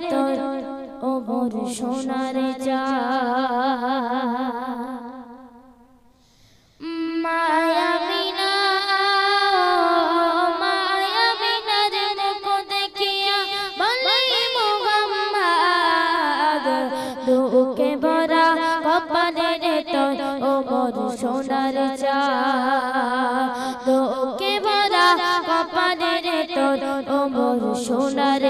তোর ও মোর সোনার মায়া বিনা মায়া বিনার মুখ দেখিয়া বলে মুহাম্মদ দুঃখে ভরা কপালে তোর ও মোর সোনার দুঃখে ভরা কপালে তোর ও মোর সোনার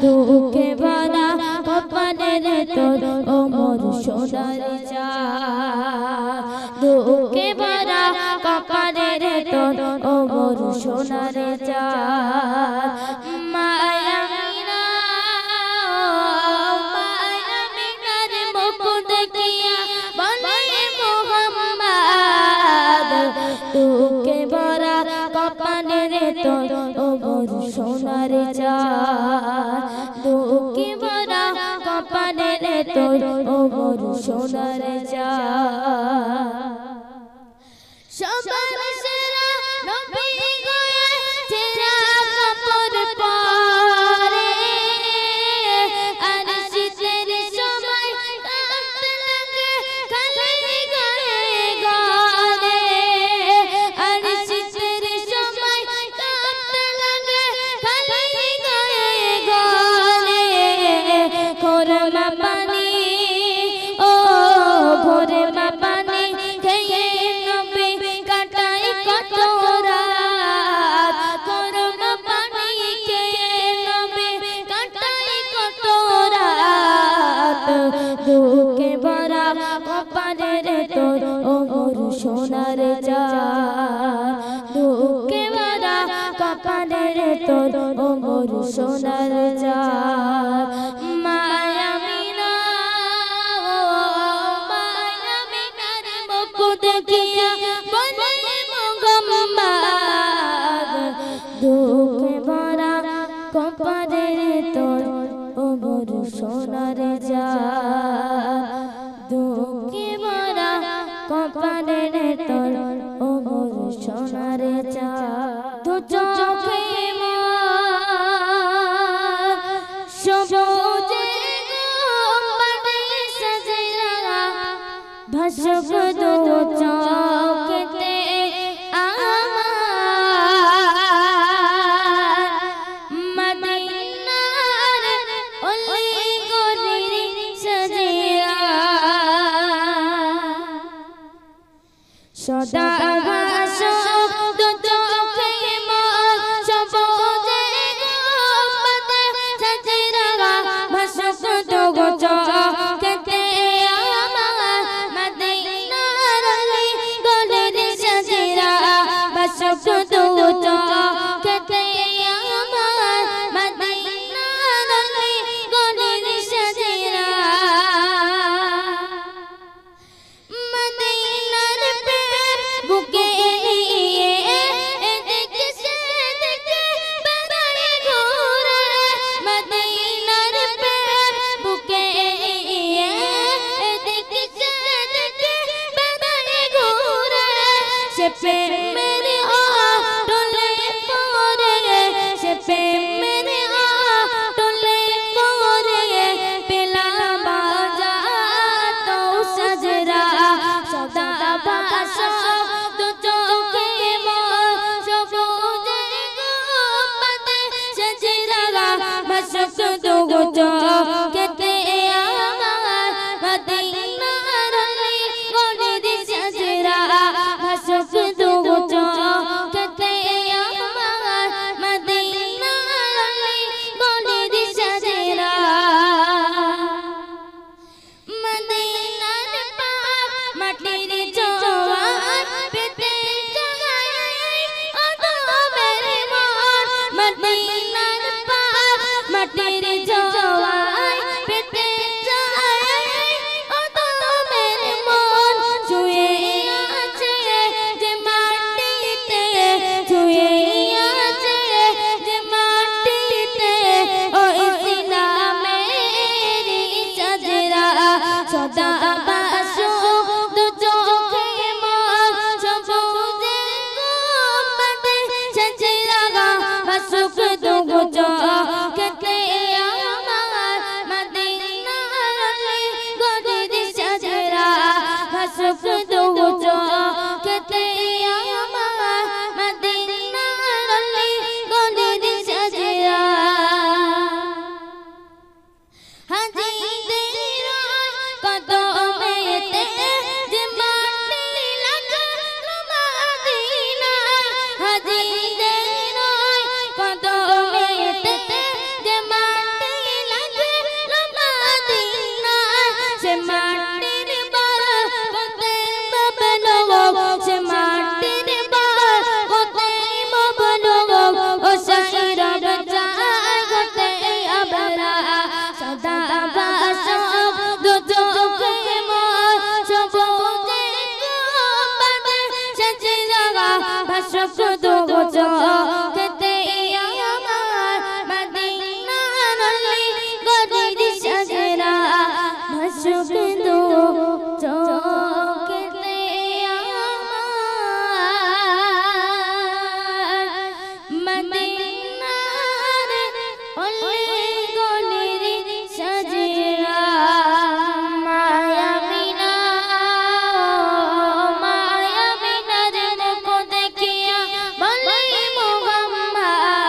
দুঃখে ভরা কপালে তোর ও মোর সোনার দুঃখে ভরা কপালে তোর ও মোর সোনার মায়া বিনা মায়া বিনার মুখ দেখিয়া বলে মুহাম্মদ দুঃখে ভরা কপালে তোর ও মোর সোনার দুঃখে ভরা কপালে তোর ও মোর সোনার সবার সেরা নবী গয়ে চেরা কাপড় পরে আর শীতের সময় কাঁপতে লাগে খালি গায়ে গরে আর শীতের সময় কাঁপতে লাগে খালি গায়ে গরে খোরমা পানি ও ভোরমা পানি খেয়ে নবী কাটাই কত রাত খোরমা পানি খেয়ে নবী কাটাই কত রাত দুঃখে ভরা কপালে তোর ও মোর সোনার দুঃখে ভরা কপালে তোর ও মোর সোনার মায়া বিনা মায়া বিনার মুখ দেখিয়া বলে মুহাম্মদ দুঃখে ভরা কপালে তোর ও মোর সোনার দুঃখে ভরা কপালে তোর ও মোর সোনার দু চোখে সবুজে গম্বুজে সাজরা ভাসক দু চোখেতে আমার মদিনার অলি গলি সাজিয়া সদা ভাসক দু চোখে সবুজে গম্বুজে সাজরা ভাসক দু চোখেতে আমার মদিনার অলি গলি সাজিয়া ভাসক দু চোখেতে আমার মদিনার অলি গলি সাজিয়া মদিনার প্রেম বুকে নিয়ে এদিকে সেদিকে বেড়ায় ঘুরে মদিনার প্রেম বুকে নিয়ে এদিকে সেদিকে বেড়ায় ঘুরে সে প্রেমের আটলে পড়ে সে প্রেমের আটলে পড়ে পেলাম বাজাত সাজরা সদা ভাসক দু চোখে মোর সবুজে গম্বুজে সাজরা ভাসক দু চোখেতে আমার মদিনার অলি গলি সাজরা ভাসক দু চোখেতে আমার মদিনার অলি গলি আশুক দু চোখে আমার মদিনার অলি গলির সাজিয়া মায়া মিনা মুখ দেখিয়া বলে মুহাম্মদ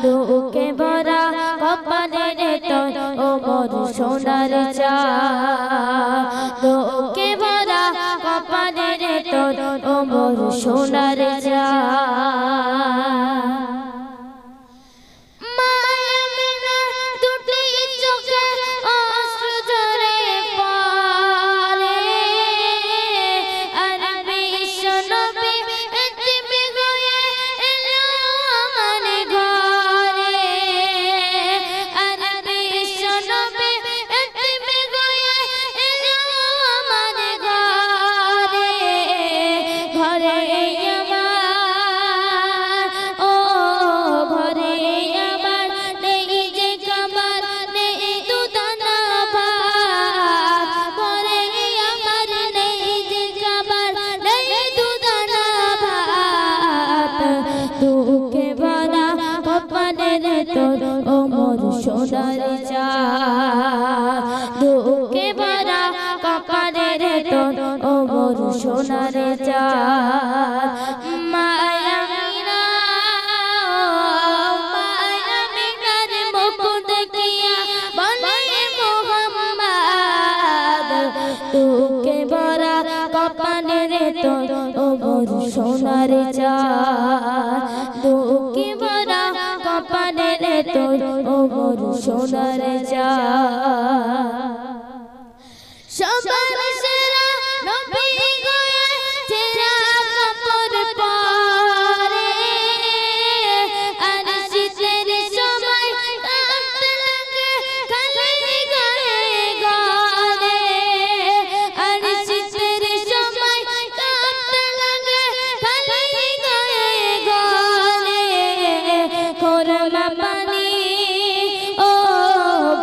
দুঃখে ভরা কপালের তোর ও মোর সোনার চাঁদ দুঃখে ভরা কপালের তোর ও মোর সোনার চাঁদ মায়া মিনা দুটি চোখে অশ্রু ঝরে পড়ে আর বিশ্ব নবী এতিম হয়ে এলো আমার ঘরে আর বিশ্ব নবী এতিম হয়ে এলো আমার ঘরে ঘরে আমার ও ঘরে আমার নেই যে খাবার নেই দুদানা ভাত ঘরে আমার নেই যে খাবার নেই দুদানা ভাত দুঃখে ভরা কপালের তোর ও মোর সোনার চাঁদ দুঃখে ভরা কপালের তোর ও মোর সোনার চাঁদ মায়া মিনা মিনার মুখ দেখিয়া বলে মুহাম্মদ দুঃখে ভরা কপালের তোর ও মোর সোনার চাঁদ দুঃখে ভরা কপালের তোর ও মোর সোনার চাঁদ সবার সেরা নবী গয়ে ছেঁড়া কাপড় পরে আর শীতের সময় কাঁপতে লাগে খালি গায়ে গলে আর শীতের সময় কাঁপতে লাগে খালি গায়ে গলে খোরমা পানি ও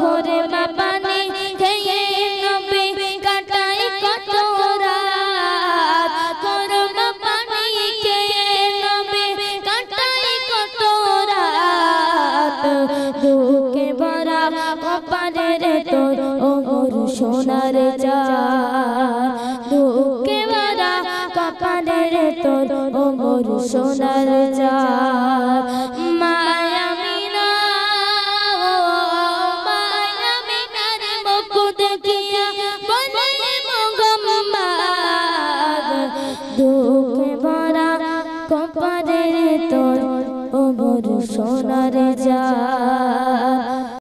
খোরমা পানি খেয়ে নবী কাটাই কত রাত খোরমা পানি খেয়ে নবী কাটাই কত রাত দুঃখে ভরা কপালের তোর ও মোর সোনার চাঁদ দুঃখে ভরা কপালের তোর ও মোর সোনার চাঁদ মায়া মিনা মিনার মুখ দেখিয়া বলে মুহাম্মদ দুঃখে ভরা কপালের তোর ও মোর সোনার চাঁদ।